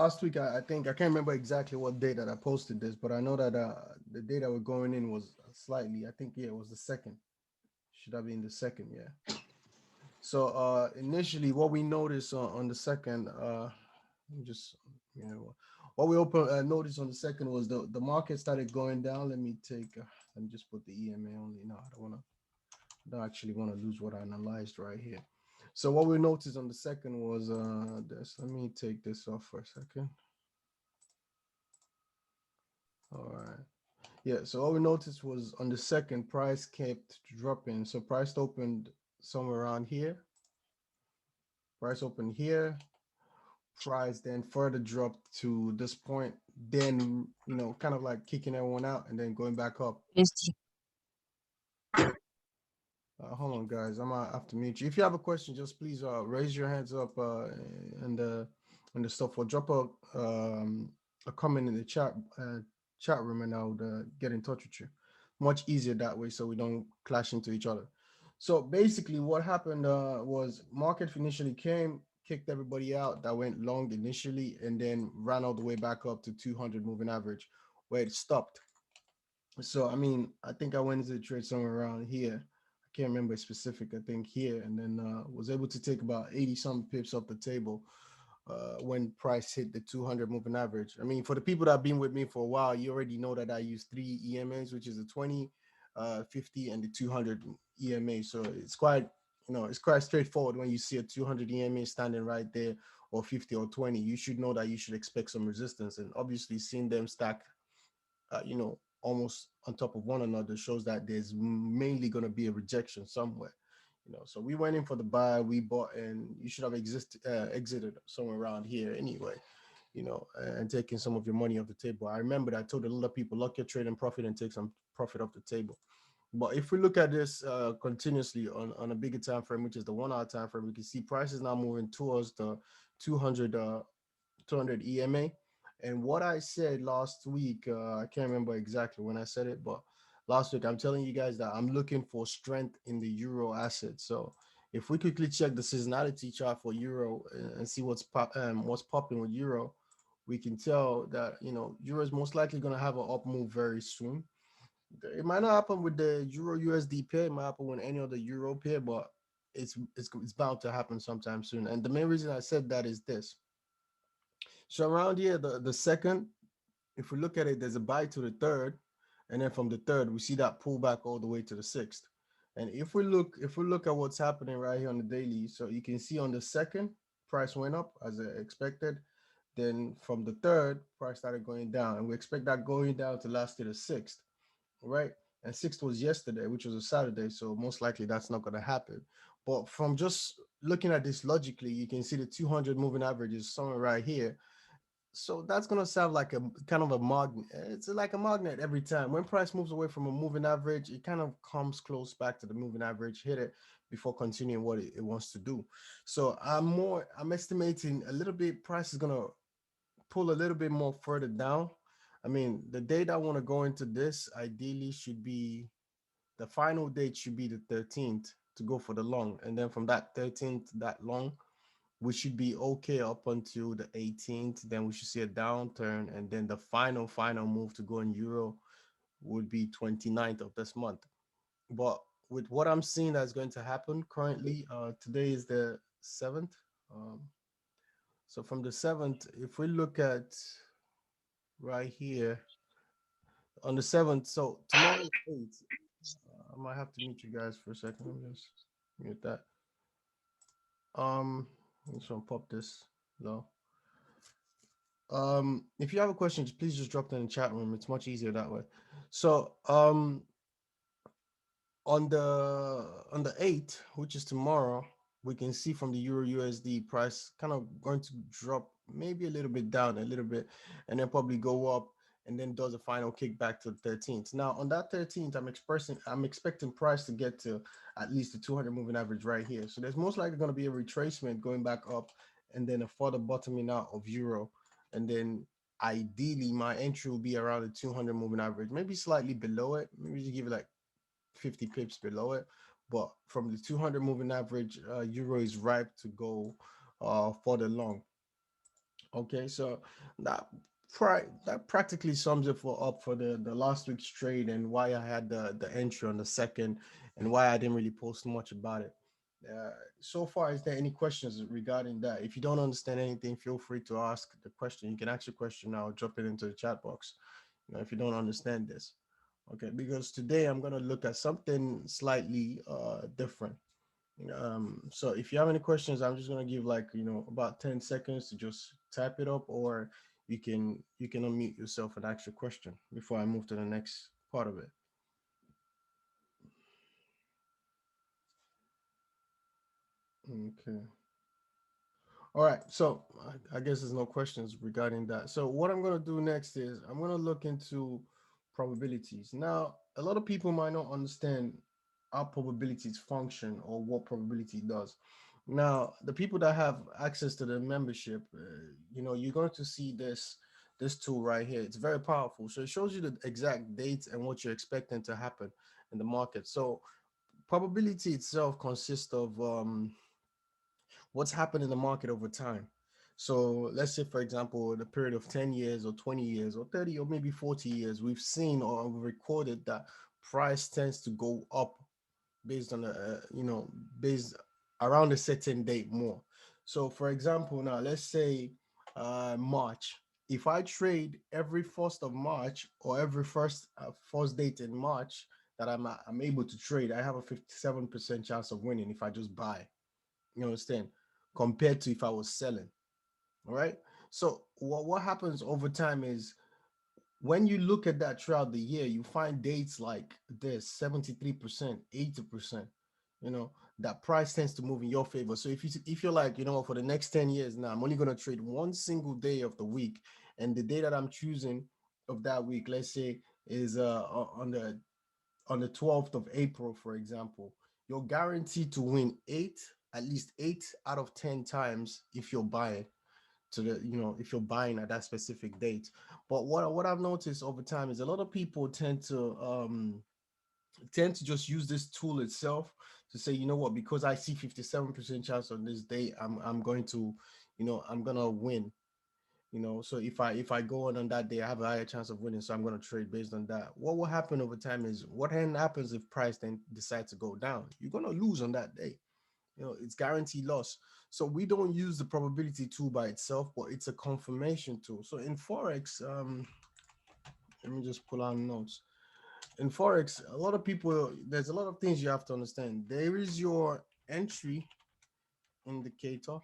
last week, I think I can't remember exactly what day that I posted this, but I know that the day that we're going in was slightly. I think, yeah, it was the second. Should have been the second, yeah. So initially, what we noticed on the second, let me just, you know, what we open noticed on the second was the market started going down. Let me just put the EMA only. No, I don't actually want to lose what I analyzed right here. So what we noticed on the second was this. Let me take this off for a second. All right. Yeah, so what we noticed was on the second, price kept dropping. So price opened somewhere around here. Price opened here. Price then further dropped to this point. Then, kind of like kicking everyone out and then going back up. Hold on, guys. I'm gonna have to mute you. If you have a question, just please raise your hands up and the stuff, or drop a comment in the chat room, and I'll get in touch with you. Much easier that way, so we don't clash into each other. So basically, what happened was market initially came, kicked everybody out that went long initially, and then ran all the way back up to 200 moving average, where it stopped. So I mean, I think I went into the trade somewhere around here. I can't remember specific. I think here, and then was able to take about 80 some pips off the table when price hit the 200 moving average. I mean, for the people that have been with me for a while, you already know that I use three EMAs, which is the 20, 50, and the 200 EMA. So it's quite straightforward when you see a 200 EMA standing right there, or 50 or 20. You should know that you should expect some resistance, and obviously seeing them stack almost on top of one another shows that there's mainly going to be a rejection somewhere. So we went in for the buy, we bought, and you should have exited somewhere around here anyway, and taking some of your money off the table. I remember that I told a lot of people, lock your trade and profit and take some profit off the table. But if we look at this continuously on a bigger time frame, which is the 1 hour time frame, we can see prices now moving towards the 200 200 EMA. And what I said last week, I can't remember exactly when I said it, but last week I'm telling you guys that I'm looking for strength in the euro asset. So if we quickly check the seasonality chart for euro and see what's popping with euro, we can tell that euro is most likely going to have an up move very soon. It might not happen with the euro USD pair, it might happen with any other euro pair, but it's bound to happen sometime soon. And the main reason I said that is this. So around here, the second, if we look at it, there's a buy to the third, and then from the third, we see that pullback all the way to the sixth. And if we look at what's happening right here on the daily, so you can see on the second, price went up as expected. Then from the third, price started going down, and we expect that going down to last to the sixth, right? And sixth was yesterday, which was a Saturday, so most likely that's not going to happen. But from just looking at this logically, you can see the 200 moving average is somewhere right here, so that's gonna sound like a kind of a magnet. It's like a magnet every time. When price moves away from a moving average, it kind of comes close back to the moving average, hit it before continuing what it wants to do. So I'm estimating a little bit price is gonna pull a little bit more further down. I mean, the date I want to go into this ideally should be the final date should be the 13th to go for the long. And then from that 13th, that long, we should be okay up until the 18th. Then we should see a downturn, and then the final move to go in euro would be 29th of this month. But with what I'm seeing that's going to happen currently, today is the 7th. um, so from the 7th, if we look at right here on the 7th, so tomorrow is 8th. I might have to mute you guys for a second. Let me just mute that. I'm just gonna pop this low. If you have a question, please just drop that in the chat room. It's much easier that way. So on the 8th, which is tomorrow, we can see from the euro USD price kind of going to drop maybe a little bit down a little bit, and then probably go up, and then does a final kickback to the 13th. Now on that 13th, I'm expecting price to get to at least the 200 moving average right here. So there's most likely going to be a retracement going back up, and then a further bottoming out of euro, and then ideally my entry will be around the 200 moving average, maybe slightly below it, maybe just give it like 50 pips below it. But from the 200 moving average, euro is ripe to go further long. Okay, so that that practically sums it for up for the last week's trade and why I had the entry on the second and why I didn't really post much about it. Uh, so far, is there any questions regarding that? If you don't understand anything, feel free to ask the question. You can ask your question now, drop it into the chat box. If you don't understand this, okay? Because today I'm gonna look at something slightly different. So if you have any questions, I'm just gonna give like about 10 seconds to just type it up, or you can unmute yourself and ask your question before I move to the next part of it. Okay. All right. So I guess there's no questions regarding that. So what I'm gonna do next is I'm gonna look into probabilities. Now, a lot of people might not understand how probabilities function or what probability does. Now, the people that have access to the membership, you're going to see this tool right here. It's very powerful. So it shows you the exact dates and what you're expecting to happen in the market. So probability itself consists of what's happened in the market over time. So let's say, for example, the period of 10 years or 20 years or 30 or maybe 40 years, we've seen or recorded that price tends to go up based on based around a certain date more. So for example, now let's say March. If I trade every 1st of March or every first date in March that I'm able to trade, I have a 57% chance of winning if I just buy. You understand? Compared to if I was selling. All right. So what happens over time is when you look at that throughout the year, you find dates like this 73%, 80%, that price tends to move in your favor. So if you're like, for the next 10 years now, I'm only gonna trade one single day of the week, and the day that I'm choosing of that week, let's say, is on the 12th of April, for example, you're guaranteed to win at least 8 out of 10 times if you're buying if you're buying at that specific date. But what I've noticed over time is a lot of people tend to just use this tool itself to say, you know what, because I see 57% chance on this day, I'm going to, I'm gonna win. So if I go on that day, I have a higher chance of winning, so I'm going to trade based on that. What will happen over time is what then happens if price then decides to go down? You're going to lose on that day. It's guaranteed loss. So we don't use the probability tool by itself, but it's a confirmation tool. So in Forex, let me just pull out notes. In Forex, a lot of people, there's a lot of things you have to understand. There is your entry indicator,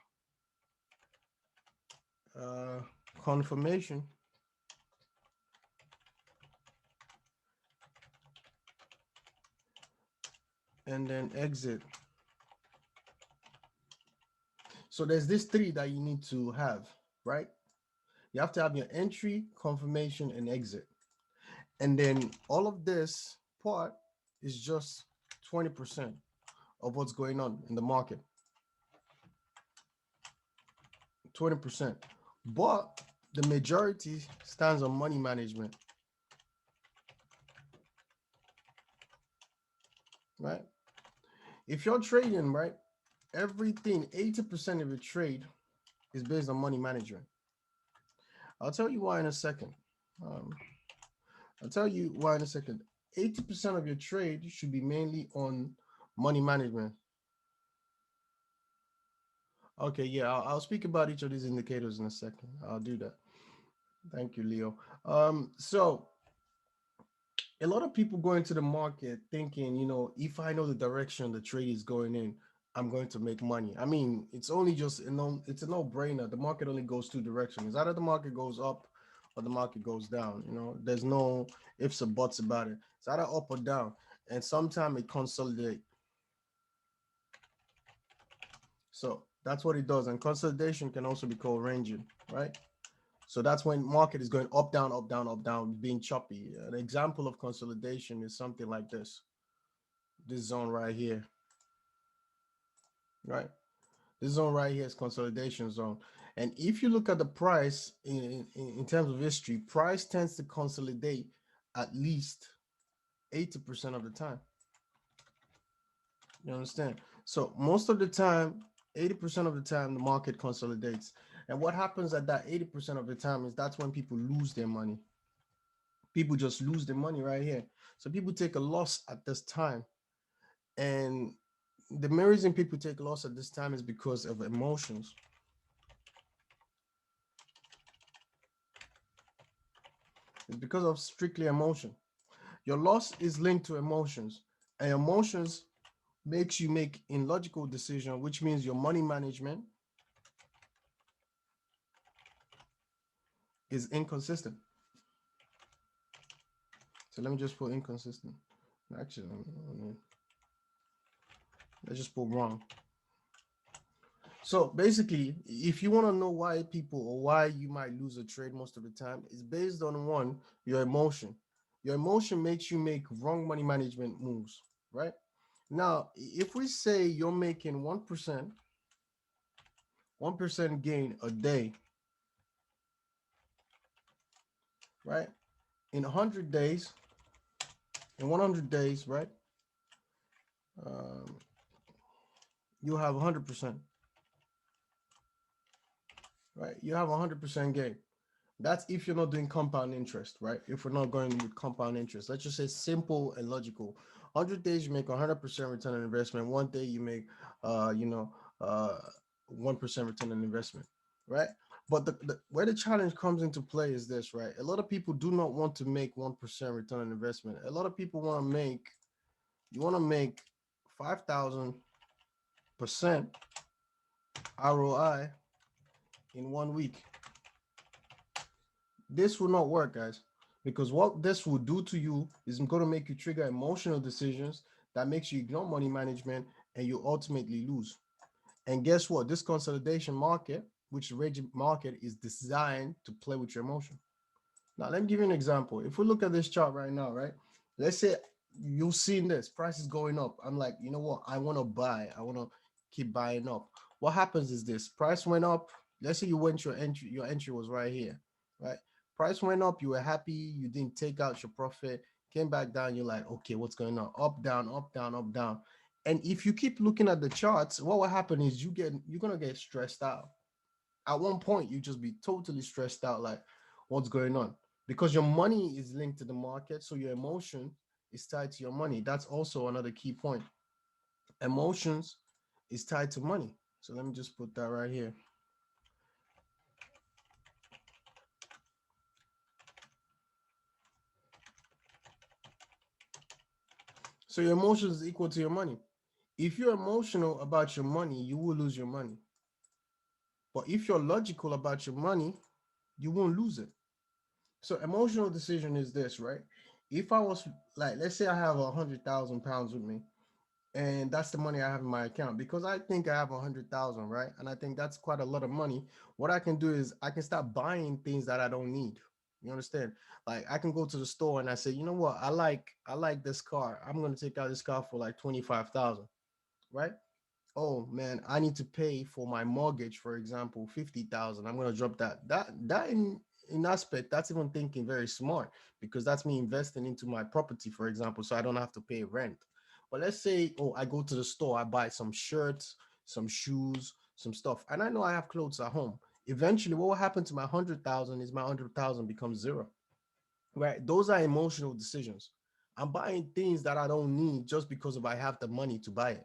uh, confirmation, and then exit. So there's this three that you need to have, right? You have to have your entry, confirmation, and exit. And then all of this part is just 20% of what's going on in the market. 20%. But the majority stands on money management, right? If you're trading, right, everything, 80% of your trade is based on money management. I'll tell you why in a second. Um, I'll tell you why in a second. 80% of your trade should be mainly on money management. Okay, yeah, I'll speak about each of these indicators in a second. I'll do that. Thank you, Leo. So a lot of people go into the market thinking, if I know the direction the trade is going in, I'm going to make money. I mean, it's only just it's a no-brainer. The market only goes two directions. Either the market goes up or the market goes down. There's no ifs or buts about it. It's either up or down. And sometimes it consolidates. So that's what it does. And consolidation can also be called ranging, right? So that's when market is going up, down, up, down, up, down, being choppy. An example of consolidation is something like this zone right here, right? This zone right here is consolidation zone. And if you look at the price in terms of history, price tends to consolidate at least 80% of the time. You understand? So most of the time, 80% of the time, the market consolidates. And what happens at that 80% of the time is that's when people lose their money. People just lose their money right here. So people take a loss at this time. And the main reason people take a loss at this time is because of emotions. It's because of strictly emotion. Your loss is linked to emotions, and emotions makes you make illogical decision, which means your money management is inconsistent. So let me just put inconsistent. Actually, let's just put wrong. So basically, if you want to know why people or why you might lose a trade most of the time, it's based on one, your emotion. Your emotion makes you make wrong money management moves, right? Now, if we say you're making 1% gain a day, right? In 100 days, in 100 days, right? Um, you have 100%, right? You have 100% gain. That's if you're not doing compound interest, right? If we're not going with compound interest, let's just say simple and logical. 100 days you make 100% return on investment. One day you make, uh, you know, uh, 1% return on investment, right? But where the challenge comes into play is this, right? A lot of people do not want to make 1% return on investment. A lot of people want to make, you want to make 5,000% ROI in 1 week. This will not work, guys, because what this will do to you is going to make you trigger emotional decisions that makes you ignore money management and you ultimately lose. And guess what? This consolidation market, which rage market, is designed to play with your emotion. Now, let me give you an example. If we look at this chart right now, right? Let's say you've seen this price is going up. I'm like, you know what? I want to buy. I want to keep buying up. What happens is this price went up. Let's say you went your entry was right here, right? Price went up. You were happy. You didn't take out your profit. Came back down. You're like, okay, what's going on? Up, down, up, down, up, down. And if you keep looking at the charts, what will happen is you're gonna get stressed out. At one point, you just be totally stressed out, like what's going on? Because your money is linked to the market, so your emotion is tied to your money. That's also another key point. Emotions is tied to money. So let me just put that right here. So your emotions is equal to your money. If you're emotional about your money, you will lose your money. But if you're logical about your money, you won't lose it. So emotional decision is this, right? If I was like, let's say I have £100,000 with me, and that's the money I have in my account because I think I have 100,000, right? And I think that's quite a lot of money. What I can do is I can start buying things that I don't need. You understand? Like I can go to the store and I say, you know what? I like this car. I'm gonna take out this car for like 25,000, right? Oh man, I need to pay for my mortgage, for example, 50,000. I'm gonna drop that. That in aspect, that's even thinking very smart because that's me investing into my property, for example, so I don't have to pay rent. But let's say, oh, I go to the store, I buy some shirts, some shoes, some stuff, and I know I have clothes at home. Eventually, what will happen to my 100,000 is my 100,000 becomes zero. Right? Those are emotional decisions. I'm buying things that I don't need just because if I have the money to buy it.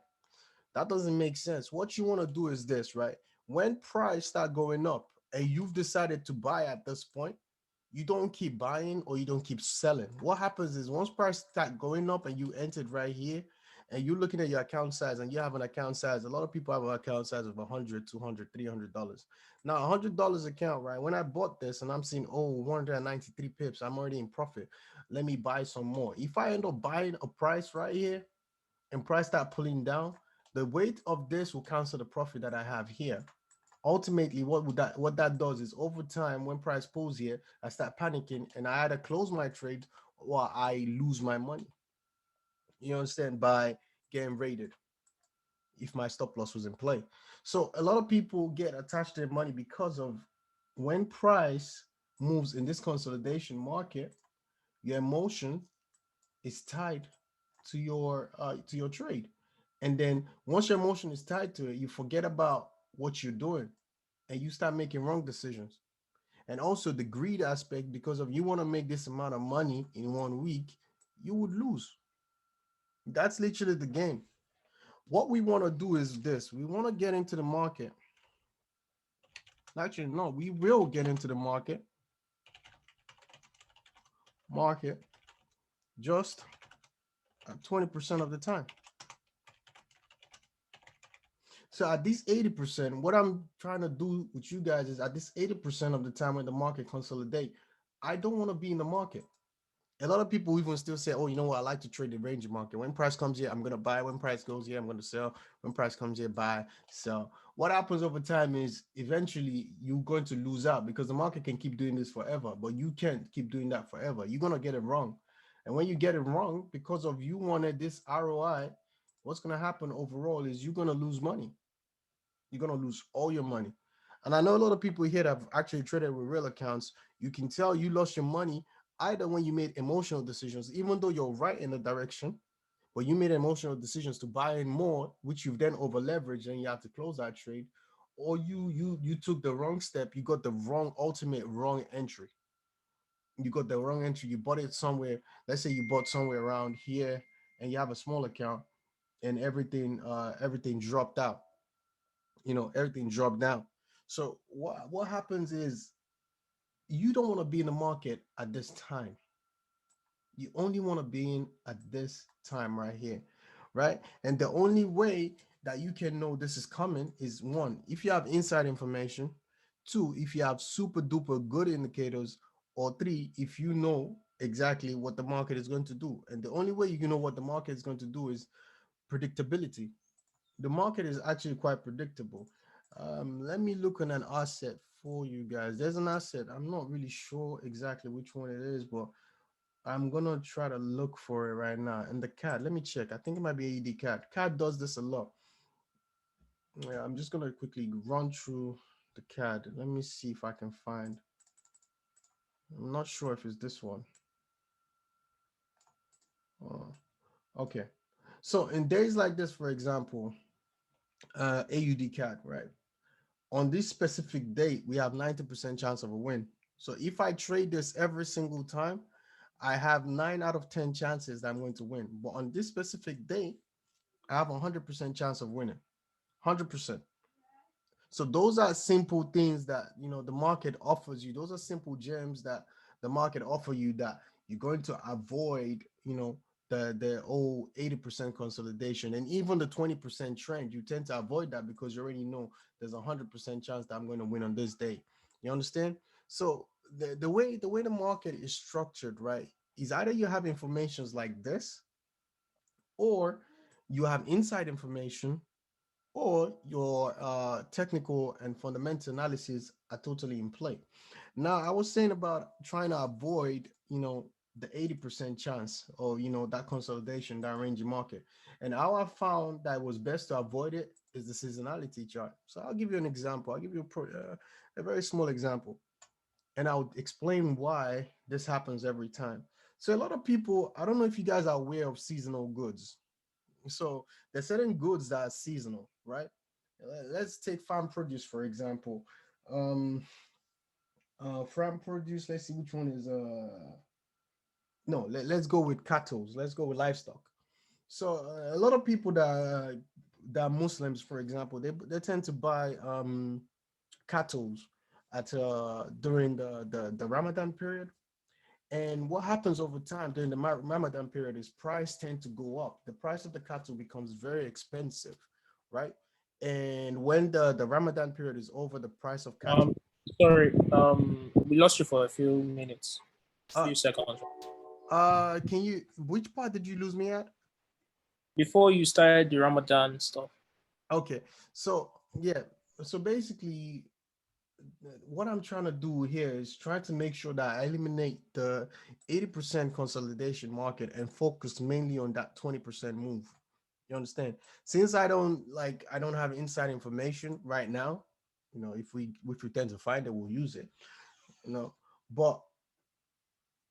That doesn't make sense. What you want to do is this, right? When price start going up and you've decided to buy at this point, you don't keep buying or you don't keep selling. What happens is once price start going up and you entered right here and you're looking at your account size and you have an account size, a lot of people have an account size of 100, 200, $300. Now, $100 account, right? When I bought this and I'm seeing, oh, 193 pips, I'm already in profit. Let me buy some more. If I end up buying a price right here, and price start pulling down, the weight of this will cancel the profit that I have here. Ultimately, what that does is over time, when price pulls here, I start panicking and I either close my trade or I lose my money. You understand? By getting raided if my stop loss was in play. So a lot of people get attached to their money because of when price moves in this consolidation market, your emotion is tied to your trade. And then once your emotion is tied to it, you forget about what you're doing and you start making wrong decisions. And also the greed aspect, because of you want to make this amount of money in 1 week, you would lose. That's literally the game. What we want to do is this: we want to get into the market. Actually, no, we will get into the market just at 20% of the time. So at this 80%, what I'm trying to do with you guys is at this 80% of the time when the market consolidate, I don't want to be in the market. A lot of people even still say, oh, you know what? I like to trade the range market. When price comes here, I'm going to buy. When price goes here, I'm going to sell. When price comes here, buy, sell. What happens over time is eventually you're going to lose out because the market can keep doing this forever, but you can't keep doing that forever. You're going to get it wrong. And when you get it wrong, because of you wanted this ROI, what's going to happen overall is you're going to lose money. You're going to lose all your money. And I know a lot of people here that have actually traded with real accounts. You can tell you lost your money either when you made emotional decisions, even though you're right in the direction, but you made emotional decisions to buy in more, which you've then over leveraged and you have to close that trade, or you took the wrong step, you got the wrong ultimate wrong entry. You got the wrong entry, you bought it somewhere. Let's say you bought somewhere around here and you have a small account and everything dropped out. Everything dropped down. So what happens is you don't want to be in the market at this time. You only want to be in at this time right here, right? And the only way that you can know this is coming is one, if you have inside information, two, if you have super duper good indicators, or three, if you know exactly what the market is going to do. And the only way you can know what the market is going to do is predictability. The market is actually quite predictable. Let me look at an asset for you guys. There's an asset. I'm not really sure exactly which one it is, but I'm gonna try to look for it right now. And the cat, let me check. I think it might be AED cat. Cat does this a lot. Yeah, I'm just gonna quickly run through the cat. Let me see if I can find. I'm not sure if it's this one. Oh, okay. So in days like this, for example, AUD cat, right? On this specific date, we have 90% chance of a win. So if I trade this every single time, I have 9 out of 10 chances that I'm going to win. But on this specific day, I have 100% chance of winning. 100%. So those are simple things that the market offers you. Those are simple gems that the market offer you that you're going to avoid, the old 80% consolidation and even the 20% trend. You tend to avoid that because you already know there's 100% chance that I'm going to win on this day. You understand? So the way the market is structured, right, is either you have informations like this, or you have inside information, or your technical and fundamental analysis are totally in play. Now, I was saying about trying to avoid, the 80% chance of, that consolidation, that range market. And how I found that it was best to avoid it is the seasonality chart. So I'll give you an example. I'll give you a very small example, and I'll explain why this happens every time. So a lot of people, I don't know if you guys are aware of seasonal goods. So there's certain goods that are seasonal, right? Let's take farm produce for example. Um, Farm produce. Let's see which one is. No, let's go with cattle. Let's go with livestock. So a lot of people that are Muslims, for example, they tend to buy cattle at during the Ramadan period. And what happens over time during the Ramadan period is price tend to go up. The price of the cattle becomes very expensive, right? And when the Ramadan period is over, the price of cattle. Sorry, we lost you for a few minutes, Uh, few seconds. can you? Which part did you lose me at? Before you started the Ramadan stuff. Okay, so yeah, so basically, what I'm trying to do here is try to make sure that I eliminate the 80% consolidation market and focus mainly on that 20% move. You understand? Since I don't have inside information right now, if we tend to find it, we'll use it. You know, but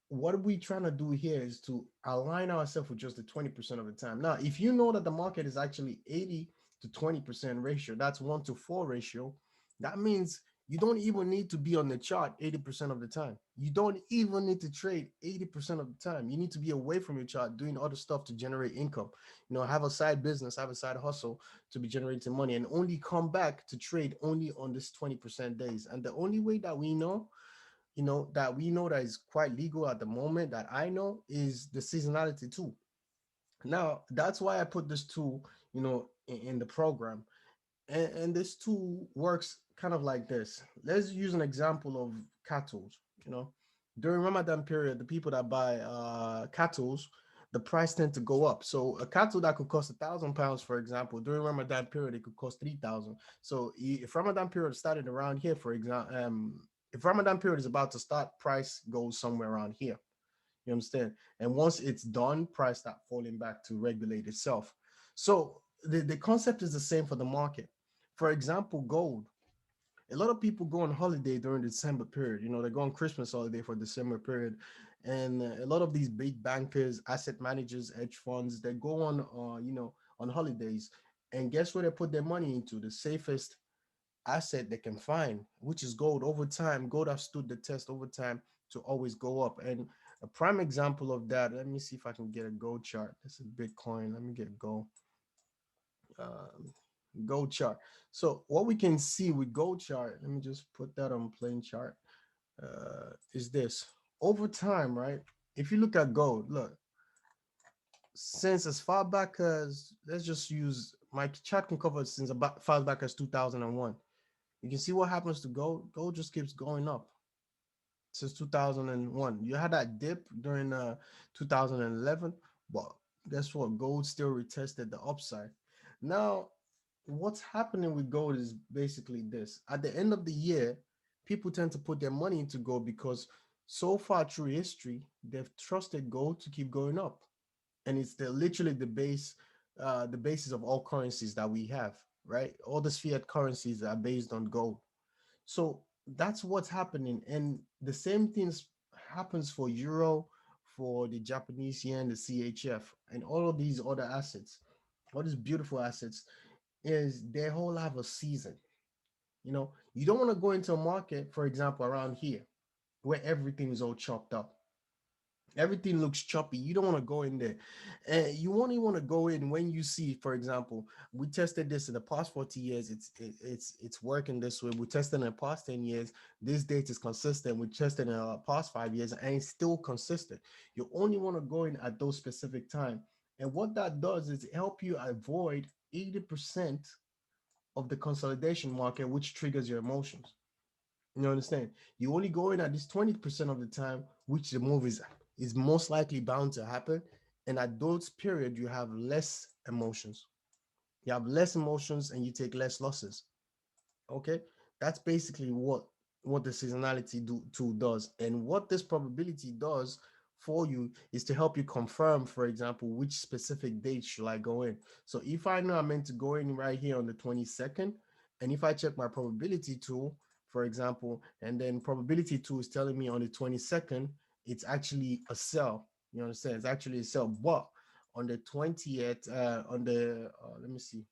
what we trying to do here is to align ourselves with just the 20% of the time. Now, if you know that the market is actually 80 to 20% ratio, that's 1 to 4 ratio, that means You don't even need to be on the chart 80% of the time. You don't even need to trade 80% of the time. You need to be away from your chart doing other stuff to generate income. Have a side business, have a side hustle to be generating money, and only come back to trade only on this 20% days. And the only way that we know, that is quite legal at the moment that I know is the seasonality tool. Now, that's why I put this tool, in the program, and this tool works kind of like this. Let's use an example of cattle. You know, during Ramadan period, the people that buy cattle, the price tend to go up. So a cattle that could cost £1,000, for example, during Ramadan period, it could cost 3,000. So if Ramadan period started around here, for example, if Ramadan period is about to start, price goes somewhere around here. You understand? And once it's done, price start falling back to regulate itself. So the concept is the same for the market. For example, gold. A lot of people go on holiday during the December period. They go on Christmas holiday for December period. And a lot of these big bankers, asset managers, hedge funds, they go on holidays. And guess where they put their money into? The safest asset they can find, which is gold. Over time, gold has stood the test over time to always go up. And a prime example of that, let me see if I can get a gold chart. This is Bitcoin. Let me get gold. Gold chart. So what we can see with gold chart, let me just put that on plain chart, is this. Over time, right? If you look at gold, look, since as far back as, let's just use, my chart can cover since about far back as 2001. You can see what happens to gold. Gold just keeps going up since 2001. You had that dip during 2011, but guess what? Gold still retested the upside. Now, what's happening with gold is basically this. At the end of the year, people tend to put their money into gold because so far through history, they've trusted gold to keep going up. And it's literally the basis of all currencies that we have, right? All the fiat currencies are based on gold. So that's what's happening. And the same things happens for euro, for the Japanese yen, the CHF, and all of these other assets, all these beautiful assets, is they all have a season. You don't want to go into a market, for example, around here, where everything is all chopped up. Everything looks choppy. You don't want to go in there. And you only want to go in when you see, for example, we tested this in the past 40 years. It's working this way. We tested in the past 10 years. This date is consistent. We tested in the past 5 years and it's still consistent. You only want to go in at those specific time. And what that does is help you avoid 80% of the consolidation market, which triggers your emotions. You understand? You only go in at this 20% of the time, which the move is most likely bound to happen. And at those period, you have less emotions. You have less emotions and you take less losses. Okay, that's basically what the seasonality tool does. And what this probability does for you is to help you confirm, for example, which specific date should I go in. So if I know I'm meant to go in right here on the 22nd, and if I check my probability tool, for example, and then probability tool is telling me on the 22nd it's actually a sell. You understand? It's actually a sell. But on the 20th, on the let me see,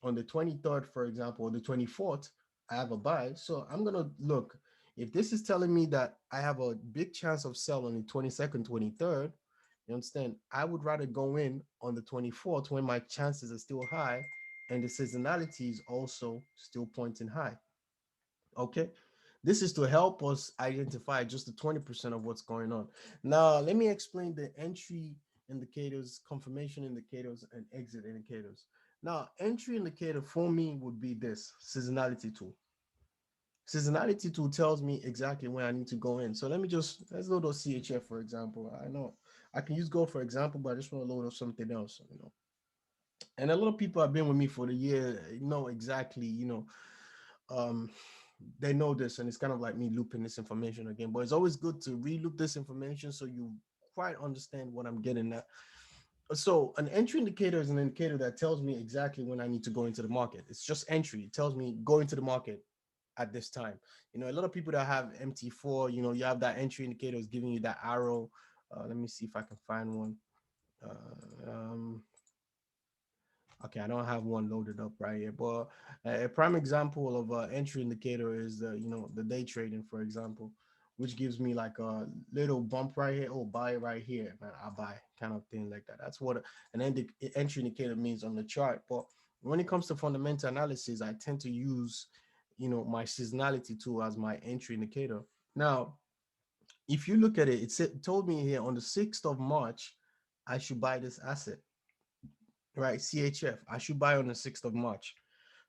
on the 23rd, for example, or the 24th, I have a buy. So I'm going to look. If this is telling me that I have a big chance of sell on the 22nd, 23rd, you understand? I would rather go in on the 24th when my chances are still high and the seasonality is also still pointing high. Okay. This is to help us identify just the 20% of what's going on. Now, let me explain the entry indicators, confirmation indicators, and exit indicators. Now, entry indicator for me would be this seasonality tool. Seasonality tool tells me exactly when I need to go in. So let's load up CHF, for example. I know I can use gold for example, but I just want to load up something else. And a lot of people have been with me for the year, know exactly, um, they know this, and it's kind of like me looping this information again. But it's always good to re-loop this information so you quite understand what I'm getting at. So an entry indicator is an indicator that tells me exactly when I need to go into the market. It's just entry. It tells me go into the market at this time. A lot of people that have MT4, you have that entry indicator is giving you that arrow. Let me see if I can find one. Uh, um, Okay, I don't have one loaded up right here, but a prime example of an entry indicator is the day trading, for example, which gives me like a little bump right here. Oh, buy right here, man, I buy kind of thing like that. That's what an entry indicator means on the chart. But when it comes to fundamental analysis, I tend to use, my seasonality tool as my entry indicator. Now, if you look at it, it told me here on the 6th of March, I should buy this asset, right? CHF. I should buy on the 6th of March.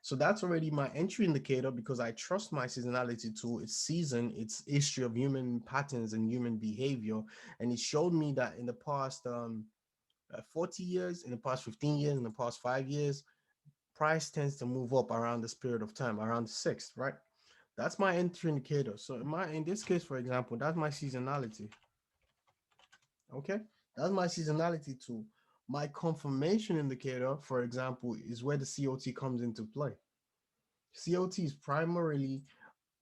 So that's already my entry indicator because I trust my seasonality tool. It's season, it's history of human patterns and human behavior. And it showed me that in the past 40 years, in the past 15 years, in the past 5 years, price tends to move up around this period of time, around the 6th, right? That's my entry indicator. So in this case, for example, that's my seasonality. Okay, that's my seasonality tool. My confirmation indicator, for example, is where the COT comes into play. COT is primarily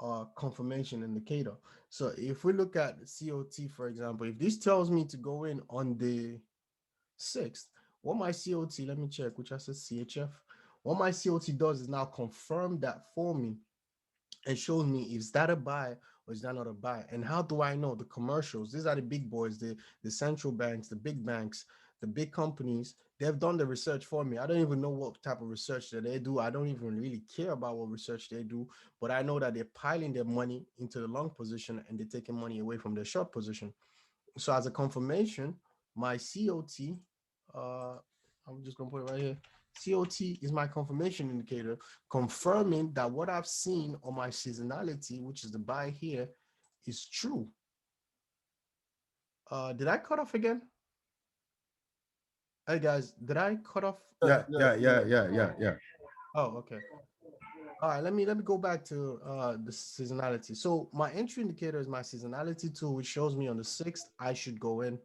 a confirmation indicator. So if we look at COT, for example, if this tells me to go in on the 6th, what my COT, let me check, which I said CHF. What my COT does is now confirm that for me and shows me is that a buy or is that not a buy. And how do I know? The commercials, these are the big boys, the central banks, the big banks, the big companies. They've done the research for me. I don't even know what type of research that they do. I don't even really care about what research they do, but I know that they're piling their money into the long position and they're taking money away from the short position. So as a confirmation, my COT, uh, I'm just gonna put it right here. COT is my confirmation indicator, confirming that what I've seen on my seasonality, which is the buy here, is true. Did I cut off again? Hey guys, did I cut off? Yeah, yeah, yeah, yeah, yeah, yeah. Oh, okay. All right, let me go back to the seasonality. So my entry indicator is my seasonality tool, which shows me on the 6th I should go in,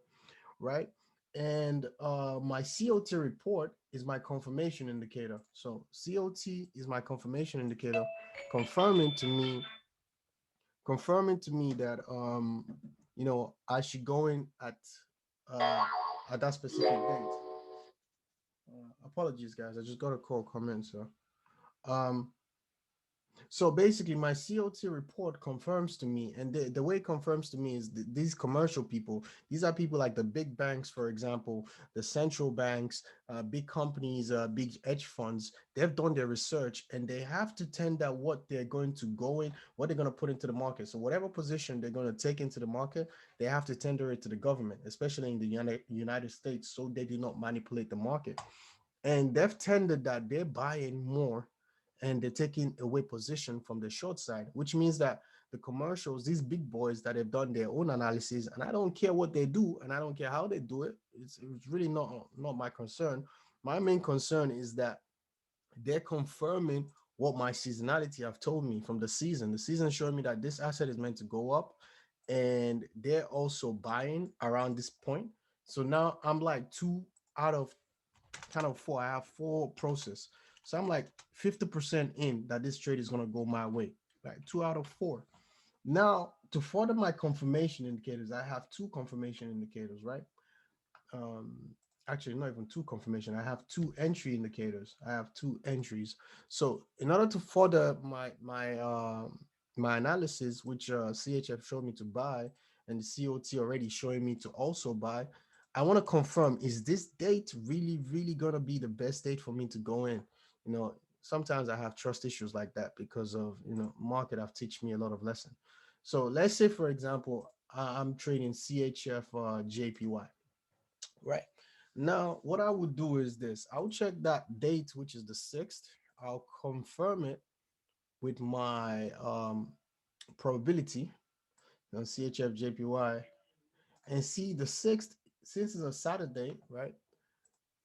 right? And my COT report is my confirmation indicator. So COT is my confirmation indicator, confirming to me, confirming to me that I should go in uh at that specific date. Apologies, guys. I just got a call come in, so um so basically, my COT report confirms to me, and the way it confirms to me is these commercial people, these are people like the big banks, for example, the central banks, big companies, big hedge funds. They've done their research and they have to tender what they're going to go in, what they're going to put into the market. So, whatever position they're going to take into the market, they have to tender it to the government, especially in the United States, so they do not manipulate the market. And they've tendered that they're buying more and they're taking away position from the short side, which means that the commercials, these big boys that have done their own analysis, and I don't care what they do and I don't care how they do it. It's really not my concern. My main concern is that they're confirming what my seasonality have told me from the season. The season showed me that this asset is meant to go up, and they're also buying around this point. So now I'm like two out of kind of four. I have four process. So I'm like 50% in that this trade is gonna go my way. Like two out of four. Now to further my confirmation indicators, I have two confirmation indicators, right? um Actually not even two confirmation, I have two entry indicators, I have two entries. So in order to further my analysis, which CHF showed me to buy and the COT already showing me to also buy, I want to confirm, is this date really gonna be the best date for me to go in? Sometimes I have trust issues like that because of market have teach me a lot of lesson. So let's say for example I'm trading CHF JPY. Right. Now, what I would do is this. I'll check that date, which is the 6th. I'll confirm it with my probability on CHF JPY and see the 6th, since it's a Saturday, right?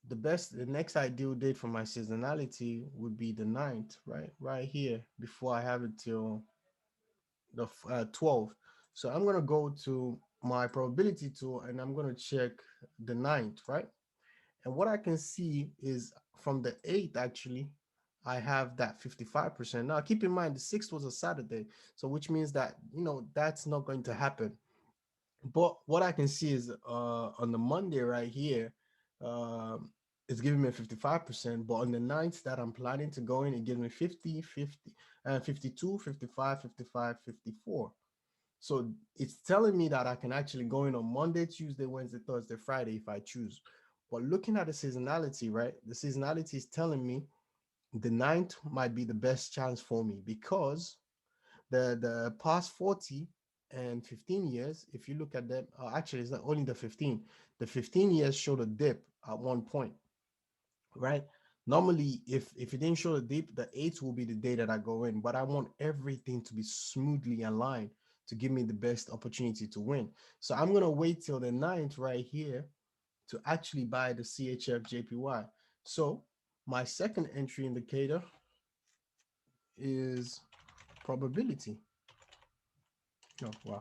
The next ideal date for my seasonality would be the 9th, right? Right here before I have it till the 12th. So I'm going to go to my probability tool and I'm going to check the 9th, right? And what I can see is from the 8th, actually, I have that 55%. Now, keep in mind, the 6th was a Saturday. So, which means that, that's not going to happen. But what I can see is on the Monday right here, it's giving me 55%, but on the nights that I'm planning to go in, it gives me 50, 50, 52, 55, 55, 54. So it's telling me that I can actually go in on Monday, Tuesday, Wednesday, Thursday, Friday if I choose. But looking at the seasonality, right? The seasonality is telling me the ninth might be the best chance for me because the past 40 and 15 years, if you look at them, actually it's not only the 15. The 15 years showed a dip at one point, right? Normally, if it didn't show the dip, the 8th will be the day that I go in, but I want everything to be smoothly aligned to give me the best opportunity to win. So I'm gonna wait till the ninth right here to actually buy the CHF JPY. So my second entry indicator is probability. Oh, wow.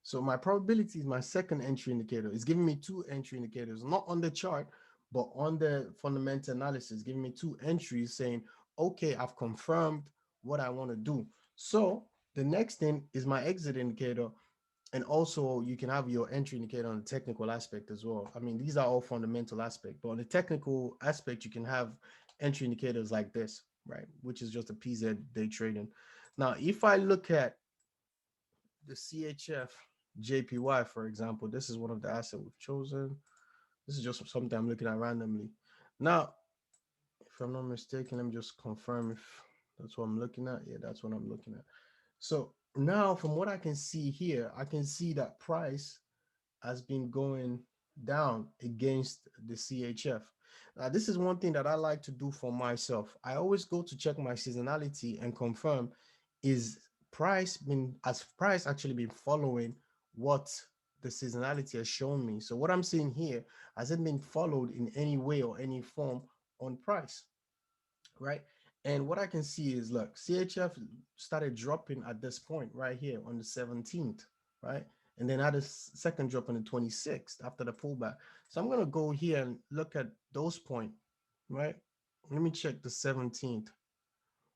So my probability is my second entry indicator. It's giving me two entry indicators, not on the chart, but on the fundamental analysis, giving me two entries saying, okay, I've confirmed what I want to do. So the next thing is my exit indicator. And also you can have your entry indicator on the technical aspect as well. I mean, these are all fundamental aspect, but on the technical aspect, you can have entry indicators like this, right? Which is just a PZ day trading. Now, if I look at the CHF JPY, for example, this is one of the assets we've chosen. This is just something I'm looking at randomly. Now, if I'm not mistaken, let me just confirm if that's what I'm looking at. Yeah, that's what I'm looking at. So now from what I can see here, I can see that price has been going down against the CHF. Now, this is one thing that I like to do for myself. I always go to check my seasonality and confirm is price actually been following what the seasonality has shown me. So what I'm seeing here, has it been followed in any way or any form on price, right? And what I can see is, look, CHF started dropping at this point right here on the 17th, right? And then had a second drop on the 26th after the pullback. So I'm going to go here and look at those points, right? Let me check the 17th.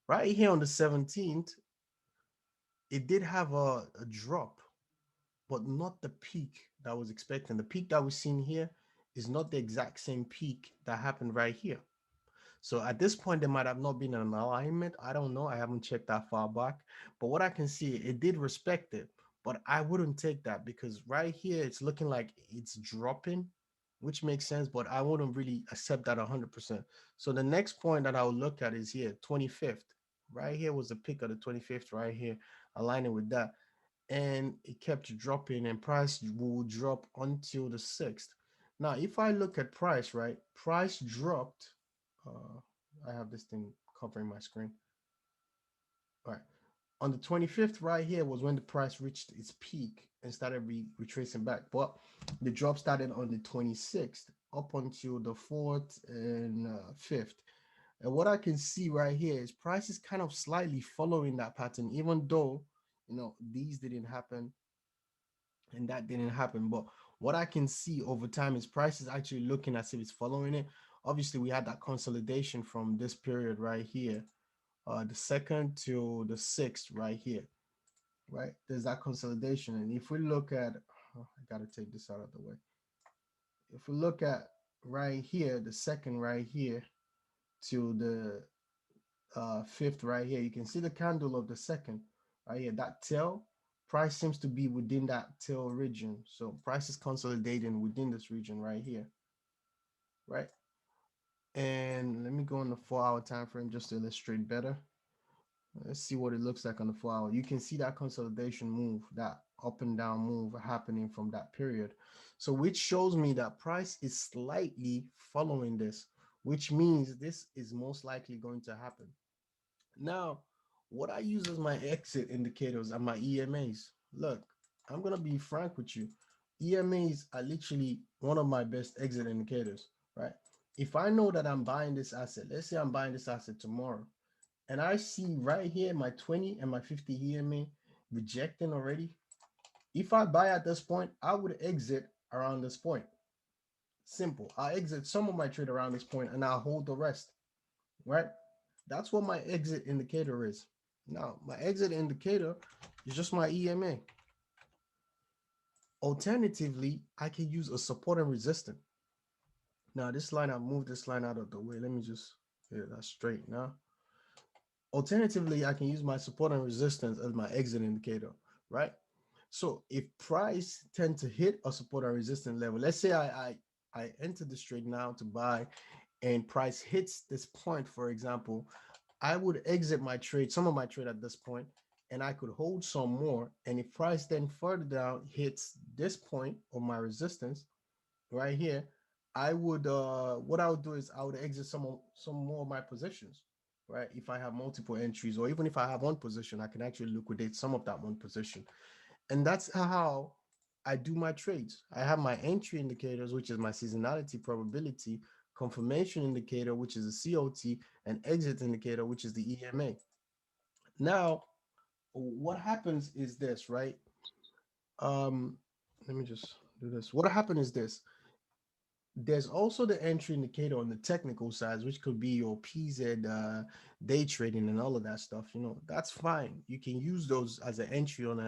Right here on the 17th, it did have a drop, but not the peak that I was expecting. The peak that we're seeing here is not the exact same peak that happened right here. So at this point, there might have not been an alignment. I don't know. I haven't checked that far back. But what I can see, it did respect it. But I wouldn't take that because right here, it's looking like it's dropping, which makes sense. But I wouldn't really accept that 100%. So the next point that I would look at is here, 25th. Right here was the pick of the 25th right here, aligning with that. And it kept dropping and price will drop until the 6th. Now, if I look at price, right, price dropped. I have this thing covering my screen. All right. On the 25th, right here was when the price reached its peak and started retracing back. But the drop started on the 26th up until the 4th and 5th. And what I can see right here is price is kind of slightly following that pattern, even though, these didn't happen and that didn't happen. But what I can see over time is price is actually looking as if it's following it. Obviously, we had that consolidation from this period right here, the 2nd to the 6th right here, right? There's that consolidation. And if we look at, I got to take this out of the way. If we look at right here, the 2nd right here to the 5th right here, you can see the candle of the 2nd right here, that tail. Price seems to be within that tail region. So price is consolidating within this region right here, right? And let me go on the 4-hour time frame just to illustrate better. Let's see what it looks like on the 4-hour. You can see that consolidation move, that up and down move happening from that period. So which shows me that price is slightly following this, which means this is most likely going to happen. Now, what I use as my exit indicators are my EMAs. Look, I'm going to be frank with you. EMAs are literally one of my best exit indicators, right? If I know that I'm buying this asset, let's say I'm buying this asset tomorrow, and I see right here my 20 and my 50 EMA rejecting already. If I buy at this point, I would exit around this point. Simple. I'll exit some of my trade around this point and I'll hold the rest, right? That's what my exit indicator is. Now, my exit indicator is just my EMA. Alternatively, I can use a support and resistance. Now this line, I moved this line out of the way. Let me just, yeah, that's straight now. Alternatively, I can use my support and resistance as my exit indicator, right? So if price tend to hit a support and resistance level, let's say I enter this trade now to buy, and price hits this point, for example, I would exit my trade, some of my trade at this point, and I could hold some more. And if price then further down hits this point of my resistance right here, I would what I would do is I would exit some more of my positions, right? If I have multiple entries, or even if I have one position, I can actually liquidate some of that one position. And that's how I do my trades. I have my entry indicators, which is my seasonality probability, confirmation indicator, which is the COT, and exit indicator, which is the EMA. Now, what happens is this, right? Let me just do this. What happened is this. There's also the entry indicator on the technical side, which could be your PZ day trading and all of that stuff. That's fine. You can use those as an entry on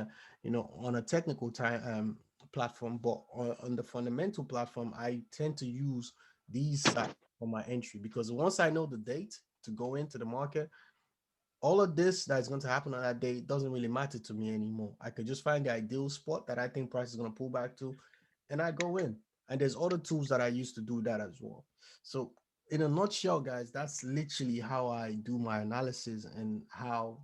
a technical time platform, but on the fundamental platform, I tend to use these sites for my entry, because once I know the date to go into the market, all of this that's going to happen on that day doesn't really matter to me anymore. I could just find the ideal spot that I think price is going to pull back to, and I go in. And there's other tools that I use to do that as well. So in a nutshell, guys, that's literally how I do my analysis and how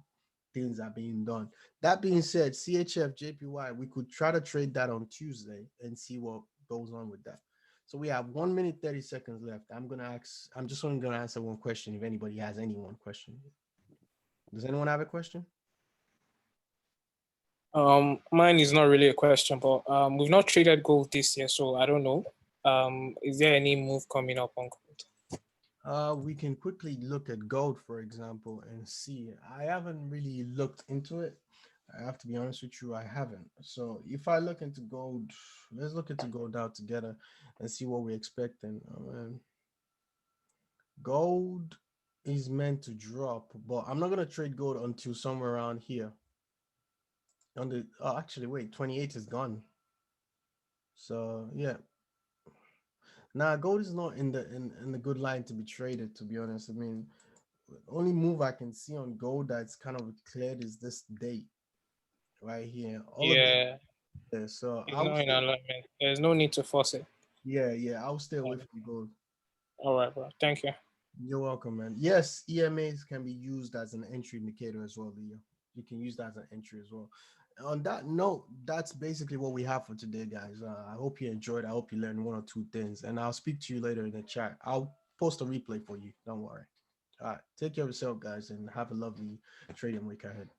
things are being done. That being said, CHF, JPY, we could try to trade that on Tuesday and see what goes on with that. So we have 1 minute, 30 seconds left. I'm just only going to answer one question if anybody has any one question. Does anyone have a question? Mine is not really a question, but we've not traded gold this year, so I don't know. Is there any move coming up on gold? We can quickly look at gold, for example, and see. I haven't really looked into it. I have to be honest with you, I haven't. So if I look into gold, let's look into gold out together and see what we're expecting. Gold is meant to drop, but I'm not gonna trade gold until somewhere around here. Actually, wait, 28 is gone. So yeah. Now gold is not in the good line to be traded, to be honest. I mean, the only move I can see on gold that's kind of cleared is this date right here. All of Yeah, this. So it's not in alignment. There's no need to force it. yeah, I'll stay away from gold. All right, bro. Thank you. You're welcome, man. Yes, EMAs can be used as an entry indicator as well, Leo. You can use that as an entry as well. On that note, that's basically what we have for today, guys. I hope you enjoyed. I hope you learned one or two things, and I'll speak to you later in the chat. I'll post a replay for you. Don't worry. All right. Take care of yourself, guys, and have a lovely trading week ahead.